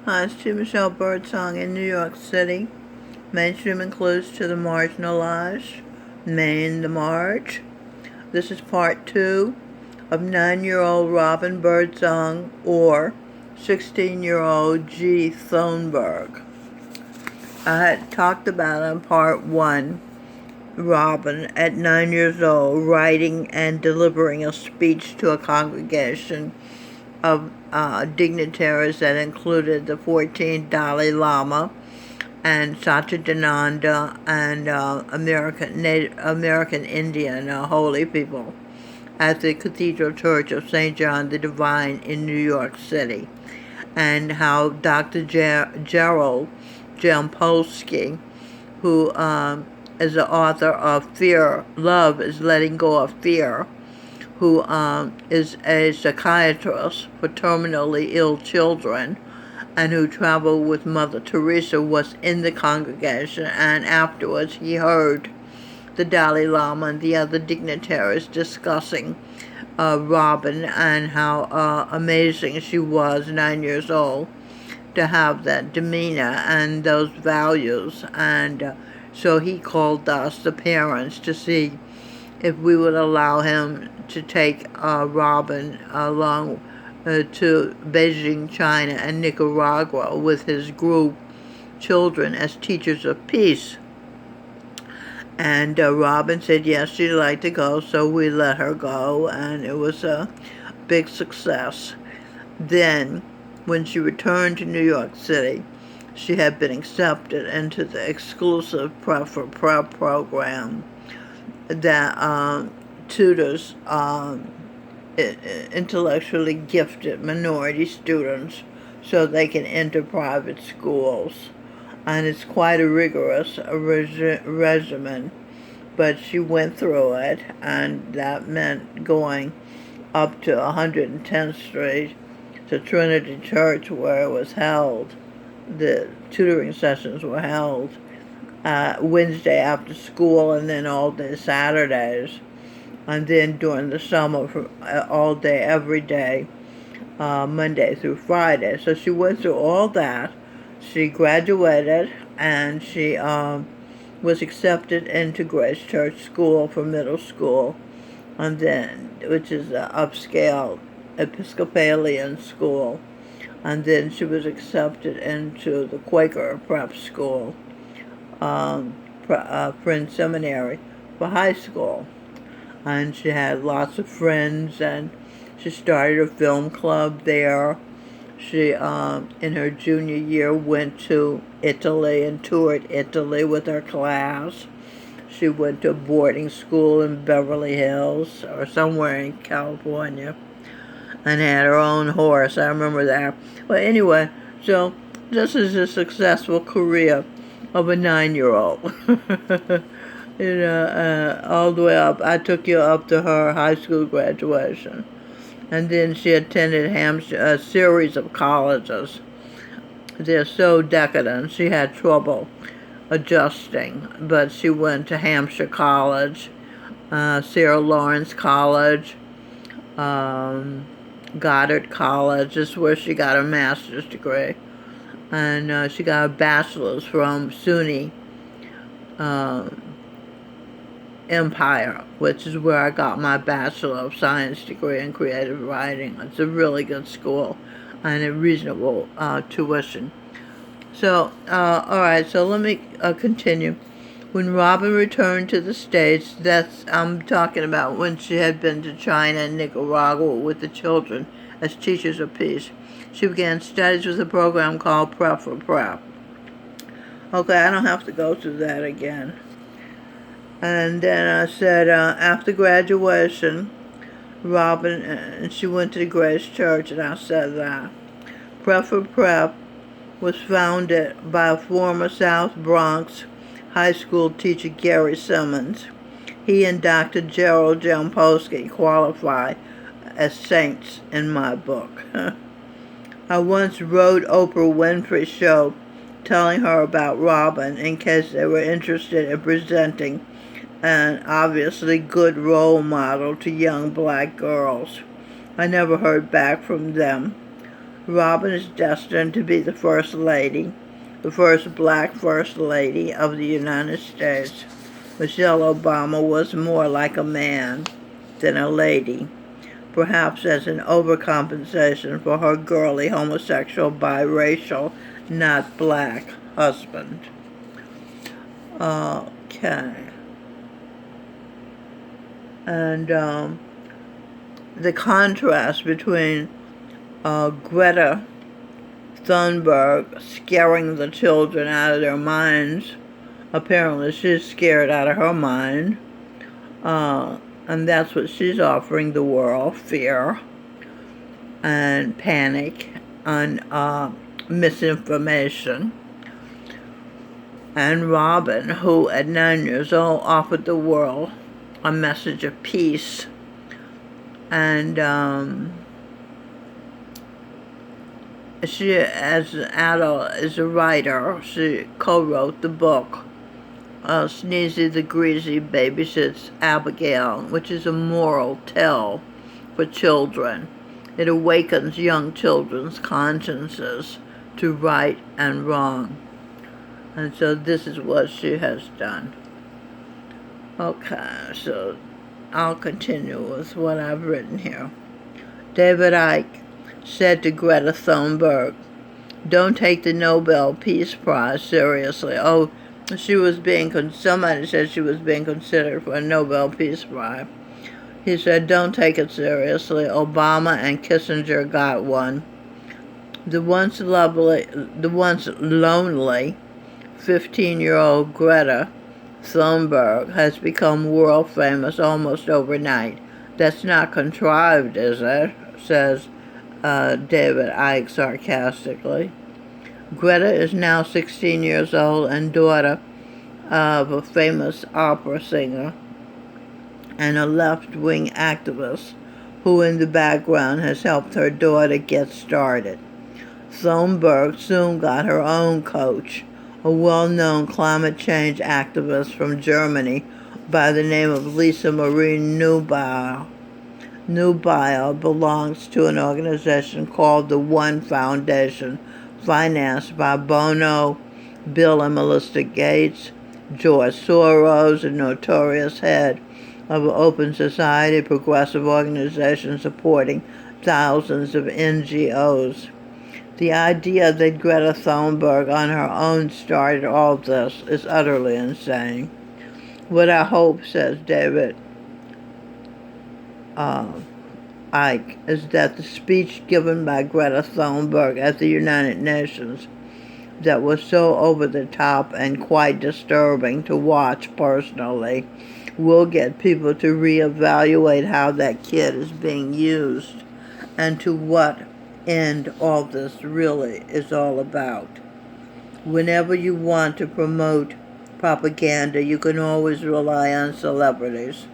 Hi, it's T. Michelle Birdsong in New York City. Mainstream includes To the Marginalized, Maine the March. This is part 2 of 9-year-old Robin Birdsong or 16-year-old G. Thunberg. I had talked about in part 1 Robin at 9 years old writing and delivering a speech to a congregation of dignitaries that included the 14th Dalai Lama and Satchidananda and American Indian holy people at the Cathedral Church of St. John the Divine in New York City, and how Dr. Gerald Jampolsky, who is the author of Fear, Love is Letting Go of Fear, who is a psychiatrist for terminally ill children and who traveled with Mother Teresa, was in the congregation, and afterwards he heard the Dalai Lama and the other dignitaries discussing Robin and how amazing she was, 9 years old, to have that demeanor and those values. And so he called us, the parents, to see if we would allow him to take Robin along to Beijing, China, and Nicaragua with his group children as teachers of peace. And Robin said yes, she'd like to go, so we let her go, and it was a big success. Then, when she returned to New York City, she had been accepted into the exclusive Prep for Prep program that tutors intellectually gifted minority students so they can enter private schools. And it's quite a rigorous regimen, but she went through it, and that meant going up to 110th Street to Trinity Church, where it was held. The tutoring sessions were held Wednesday after school, and then all day Saturdays, and then during the summer all day every day, Monday through Friday. So she went through all that. She graduated, and she was accepted into Grace Church School for middle school, and then, which is an upscale Episcopalian school, and then she was accepted into the Quaker Prep School, Friends Seminary, for high school. And she had lots of friends, and she started a film club there. She, in her junior year, went to Italy and toured Italy with her class. She went to a boarding school in Beverly Hills or somewhere in California, and had her own horse. I remember that. But anyway, so this is a successful career of a 9-year-old. All the way up. I took you up to her high school graduation. And then she attended a series of colleges. They're so decadent. She had trouble adjusting, but she went to Hampshire College, Sarah Lawrence College, Goddard College. This is where she got her master's degree. And she got a bachelor's from SUNY Empire, which is where I got my Bachelor of Science degree in creative writing. It's a really good school and a reasonable tuition. So, all right, so let me continue. When Robin returned to the States, I'm talking about when she had been to China and Nicaragua with the children as teachers of peace. She began studies with a program called Prep for Prep. Okay, I don't have to go through that again. And then I said, after graduation, Robin, and she went to the Grace Church, and I said that. Prep for Prep was founded by former South Bronx high school teacher Gary Simmons. He and Dr. Gerald Jampolsky qualify as saints in my book. I once wrote Oprah Winfrey's show telling her about Robin in case they were interested in presenting an obviously good role model to young black girls. I never heard back from them. Robin is destined to be the First Lady, the first black First Lady of the United States. Michelle Obama was more like a man than a lady, perhaps as an overcompensation for her girly homosexual, biracial, not black husband. Okay. And the contrast between Greta Thunberg scaring the children out of their minds. Apparently she's scared out of her mind. And that's what she's offering the world, fear and panic and misinformation. And Robin, who at 9 years old offered the world a message of peace. And she, as an adult, is a writer. She co-wrote the book, Sneezy the Greasy Babysits Abigail, which is a moral tale for children. It awakens young children's consciences to right and wrong. And so this is what she has done. Okay, so I'll continue with what I've written here. David Icke said to Greta Thunberg, "Don't take the Nobel Peace Prize seriously." Oh, somebody said she was being considered for a Nobel Peace Prize. He said, "Don't take it seriously. Obama and Kissinger got one." The once lonely 15-year-old Greta Thunberg has become world famous almost overnight. That's not contrived, is it? Says David Icke sarcastically. Greta is now 16 years old and daughter of a famous opera singer and a left-wing activist who in the background has helped her daughter get started. Thunberg soon got her own coach, a well-known climate change activist from Germany by the name of Lisa Marie Neubauer. Neubauer belongs to an organization called the One Foundation, financed by Bono, Bill and Melinda Gates, George Soros, a notorious head of an open society progressive organization supporting thousands of NGOs. The idea that Greta Thunberg on her own started all this is utterly insane. What I hope, says David Icke, is that the speech given by Greta Thunberg at the United Nations that was so over the top and quite disturbing to watch personally will get people to reevaluate how that kid is being used and to what end all this really is all about. Whenever you want to promote propaganda, you can always rely on celebrities.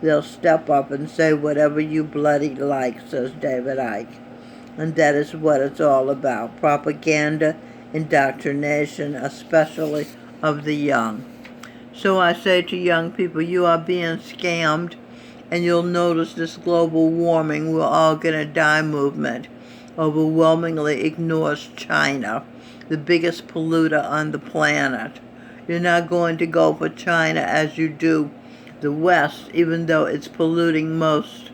They'll step up and say whatever you bloody like, says David Icke. And that is what it's all about, propaganda, indoctrination, especially of the young. So I say to young people, you are being scammed, and you'll notice this global warming, we're all gonna die movement overwhelmingly ignores China, the biggest polluter on the planet. You're not going to go for China as you do the West, even though it's polluting most,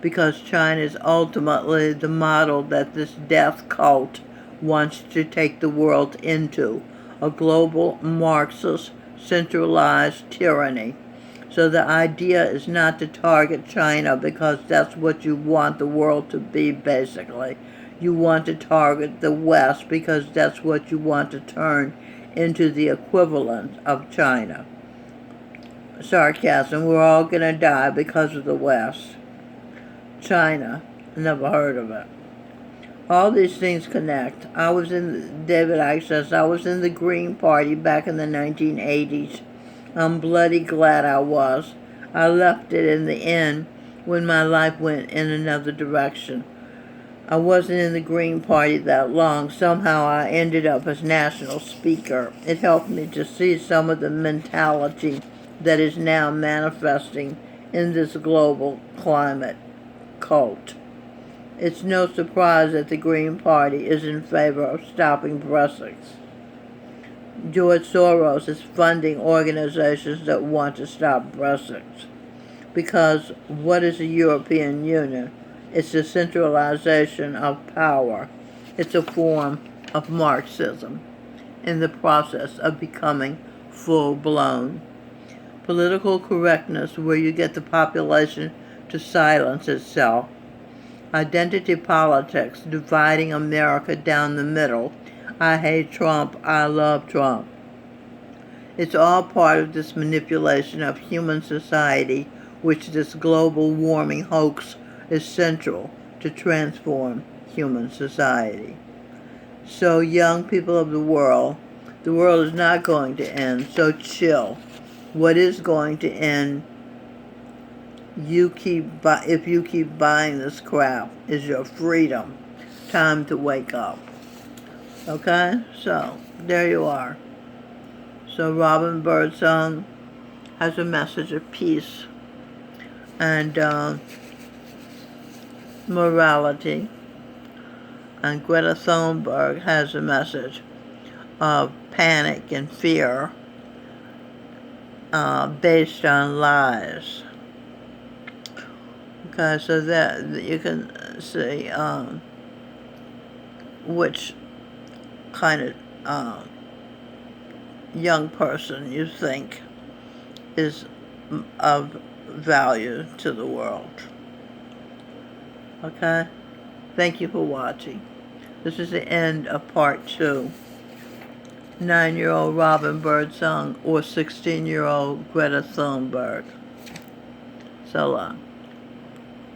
because China is ultimately the model that this death cult wants to take the world into, a global Marxist centralized tyranny. So the idea is not to target China because that's what you want the world to be, basically. You want to target the West because that's what you want to turn into the equivalent of China. Sarcasm, we're all going to die because of the West. China, never heard of it. All these things connect. David Icke says, I was in the Green Party back in the 1980s. I'm bloody glad I was. I left it in the end when my life went in another direction. I wasn't in the Green Party that long. Somehow I ended up as national speaker. It helped me to see some of the mentality that is now manifesting in this global climate cult. It's no surprise that the Green Party is in favor of stopping Brussels. George Soros is funding organizations that want to stop Brussels. Because what is the European Union? It's the centralization of power. It's a form of Marxism in the process of becoming full-blown. Political correctness, where you get the population to silence itself. Identity politics, dividing America down the middle. I hate Trump, I love Trump. It's all part of this manipulation of human society, which this global warming hoax is central to transform human society. So young people of the world is not going to end, so chill. What is going to end, if you keep buying this crap, is your freedom. Time to wake up. Okay? So, there you are. So Robin Birdsong has a message of peace and morality. And Greta Thunberg has a message of panic and fear based on lies. Okay, so that you can see which kind of young person you think is of value to the world. Okay? Thank you for watching. This is the end of part 2. 9-year-old Robin Birdsong or 16-year-old Greta Thunberg. So long.